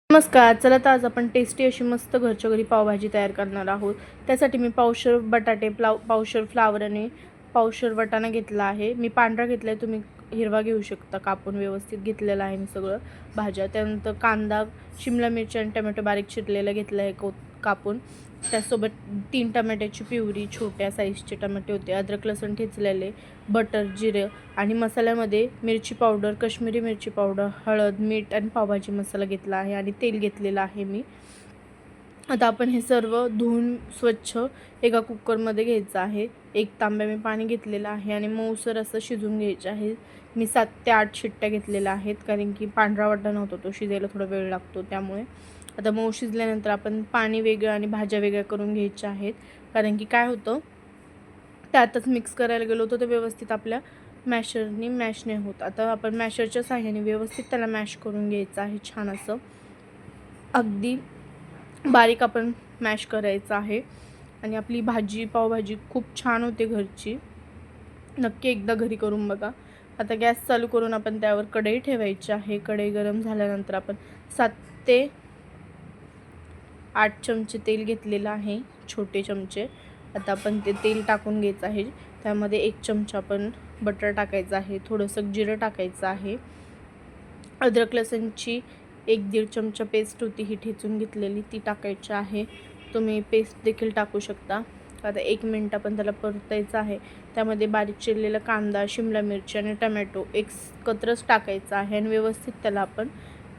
नमस्कार. चला तर आज आपण टेस्टी अशी मस्त घरच्या घरी पावभाजी तयार करणार आहोत. त्यासाठी मी पावशेर बटाटे, पावशेर फ्लावर आणि पावशेर वाटाणा घेतला आहे. मी पांढरा घेतला आहे, तुम्ही हिरवा घेऊ शकता. कापून व्यवस्थित घेतलेलं आहे मी सगळं भाज्या. त्यानंतर कांदा, शिमला मिरची आणि टोमॅटो बारीक चिरलेला घेतला आहे कापून. त्यासोबत 3 टमाट्याची प्युरी, छोट्या साईजचे टमाटे होते, अद्रक लसूण ठेचलेले, बटर, जिरे आणि मसाल्यामध्ये मिरची पावडर, काश्मीरी मिरची पावडर, हळद, मीठ आणि पावभाजी मसाला घेतला आहे आणि तेल घेतलेलं आहे मी. आता आपण हे सर्व धुवून स्वच्छ एका कुकरमध्ये घ्यायचं आहे. 1 तांब्या मी पाणी घेतलेलं आहे आणि मऊसर असं शिजवून घ्यायचं आहे. मी 7 ते 8 शिट्ट्या घेतलेल्या आहेत, कारण की पांढरा वाटाणा होतो तो शिजायला थोडा वेळ लागतो त्यामुळे. आता मऊ शिजल्यानंतर आपण पाणी वेगळं आणि भाज्या वेगळ्या करून घ्यायच्या आहेत, कारण की काय होतं त्यातच मिक्स करायला गेलो होतो तर व्यवस्थित आपल्या मॅशरनी मॅश नाही होत. आता आपण मॅशरच्या साहाय्याने व्यवस्थित त्याला मॅश करून घ्यायचं आहे. छान असं अगदी बारीक आपण मॅश करायचं आहे आणि आपली पावभाजी खूप छान होते घरची. नक्की एकदा घरी करून बघा. आता गॅस चालू करून आपण त्यावर कढई ठेवायची आहे. कढई गरम झाल्यानंतर आपण 7 ते 8 चमचे तेल घेतलेलं आहे, छोटे चमचे. आता आपण ते तेल टाकून घ्यायचं आहे. त्यामध्ये 1 चमचा आपण बटर टाकायचं आहे, थोडंसं जिरं टाकायचं आहे. अद्रक लसूणची 1-1.5 चमचा पेस्ट होती, ही ठेचून घेतलेली, ती टाकायची आहे. तुम्ही पेस्ट देखील टाकू शकता. आता 1 मिनिट आपण त्याला परतायचं आहे. त्यामध्ये बारीक चिरलेला कांदा, शिमला मिरची आणि टोमॅटो एकत्रच टाकायचं आहे आणि व्यवस्थित त्याला आपण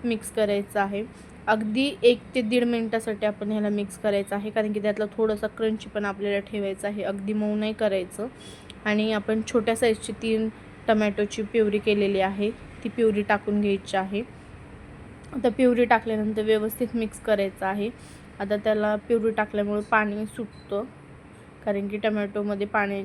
मिक्स करायचं आहे. अगदी 1 ते 1.5 मिनिटासाठी आपण ह्याला मिक्स करायचं आहे, कारण की त्यातला थोडासा क्रंची पण आपल्याला ठेवायचा आहे. अगदी मऊ नाही करायचं. आणि आपण छोट्या साईजची 3 टोमॅटोची प्युरी केलेली आहे, ती प्युरी टाकून घ्यायची आहे. आता प्युरी टाकल्यानंतर व्यवस्थित मिक्स करायचं आहे. आता त्याला प्युरी टाकल्यामुळे पाणी सुटतं, कारण की टोमॅटोमध्ये पाणी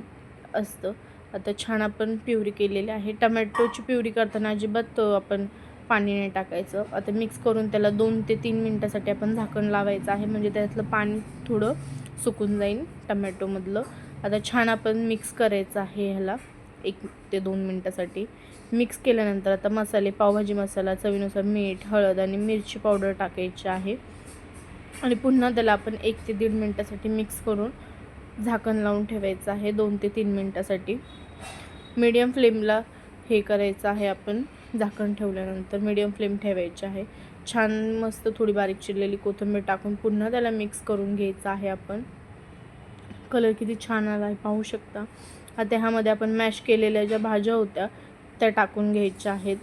असतं. आता छान आपण प्युरी केलेली आहे. टोमॅटोची प्युरी करताना अजिबात आपण पाणी नाही टाकायचं. आता मिक्स करून त्याला 2 ते 3 मिनिटासाठी आपण झाकण लावायचं आहे, म्हणजे त्यातलं पाणी थोडं सुकून जाईल टोमॅटोमधलं. आता छान आपण मिक्स करायचं आहे ह्याला 1 ते 2 मिनिटासाठी. मिक्स केल्यानंतर आता मसाले, पावभाजी मसाला, चवीनुसार मीठ, हळद आणि मिरची पावडर टाकायची आहे आणि पुन्हा त्याला आपण 1 ते 1.5 मिनिटासाठी मिक्स करून झाकण लावून ठेवायचं आहे 2 ते 3 मिनिटासाठी. मीडियम फ्लेमला हे करायचं आहे. आपण झाकण ठेवल्यानंतर मीडियम फ्लेम ठेवायची आहे. छान मस्त थोडी बारीक चिरलेली कोथिंबीर टाकून पुन्हा त्याला मिक्स करून घ्यायचं आहे आपण. कलर किती छान आला आहे पाहू शकता. आता ह्यामध्ये आपण मॅश केलेल्या ज्या भाज्या होत्या त्या टाकून घ्यायच्या आहेत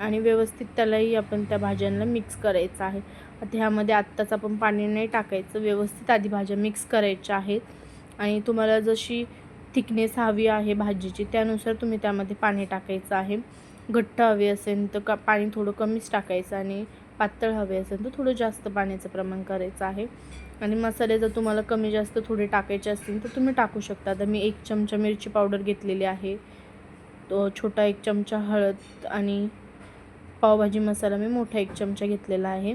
आणि व्यवस्थित त्यालाही आपण त्या भाज्यांना मिक्स करायचं आहे. आता ह्यामध्ये आत्ताच आपण पाणी नाही टाकायचं, व्यवस्थित आधी भाज्या मिक्स करायच्या आहेत आणि तुम्हाला जशी थिकनेस हवी आहे भाजीची त्यानुसार तुम्ही त्यामध्ये पाणी टाकायचं आहे. घट्ट हवी असेल तर पाणी थोडं कमीच टाकायचं आणि पातळ हवे असेल तर थोडं जास्त पाण्याचं प्रमाण करायचं आहे. आणि मसाले जर तुम्हाला कमी जास्त थोडे टाकायचे असतील तर तुम्ही टाकू शकता. आता मी 1 चमचा मिरची पावडर घेतलेली आहे, तो छोटा 1 चमचा हळद आणि पावभाजी मसाला मी मोठा 1 चमचा घेतलेला आहे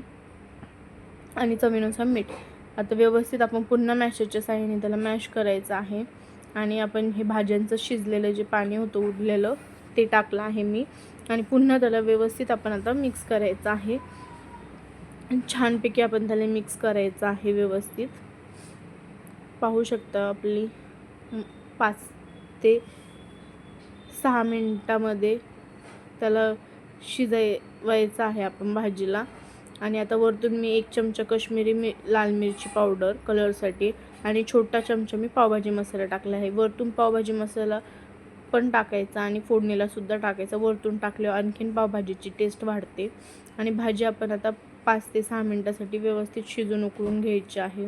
आणि चवीनुसार मीठ. आता व्यवस्थित आपण पुन्हा मॅशरच्या साहाय्याने त्याला मॅश करायचं आहे आणि आपण हे भाज्यांचं शिजलेलं जे पाणी होतं उरलेलं ते टाकलं आहे मी आणि पुन्हा त्याला व्यवस्थित आपण आता मिक्स करायचं आहे. छानपैकी आपण त्याला मिक्स करायचं आहे व्यवस्थित. पाहू शकता आपली 5 ते 6 मिनिटामध्ये त्याला शिजवायचं आहे आपण भाजीला. आणि आता वरतून मी 1 चमचा काश्मीरी लाल मिरची पावडर कलरसाठी आणि छोटा चमचा मी पावभाजी मसाला टाकला आहे. वरतून पावभाजी मसाला पण टाकायचा आणि फोडणीलासुद्धा टाकायचा. वरतून टाकल्यावर आणखीन पावभाजीची टेस्ट वाढते. आणि भाजी आपण आता 5 ते 6 मिनिटासाठी व्यवस्थित शिजून उकळून घ्यायची आहे.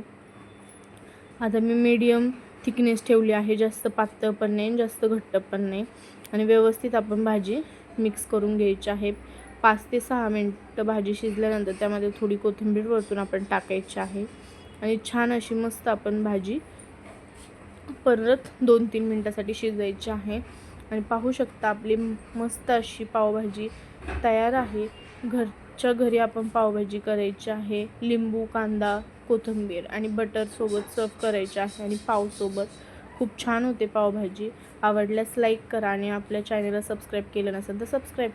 आता मी मीडियम थिकनेस ठेवली आहे, जास्त पातळ पण नाही जास्त घट्ट पण नाही. आणि व्यवस्थित आपण भाजी मिक्स करून घ्यायची आहे. 5 ते 6 मिनिटं भाजी शिजल्यानंतर त्यामध्ये थोडी कोथिंबीर वरतून आपण टाकायची आहे आणि छान अशी मस्त आपण भाजी परत 2-3 मिनिटासाठी शिजवायची आहे. आणि पाहू शकता आपली मस्त अशी पावभाजी तयार आहे. घरच्या घरी आपण पावभाजी करायची आहे. लिंबू, कांदा, कोथिंबीर आणि बटरसोबत सर्व करायची आहे आणि पावसोबत. खूप छान होते पावभाजी. आवडल्यास लाईक करा आणि आपल्या चॅनलला सबस्क्राईब केलं नसेल तर सबस्क्राईब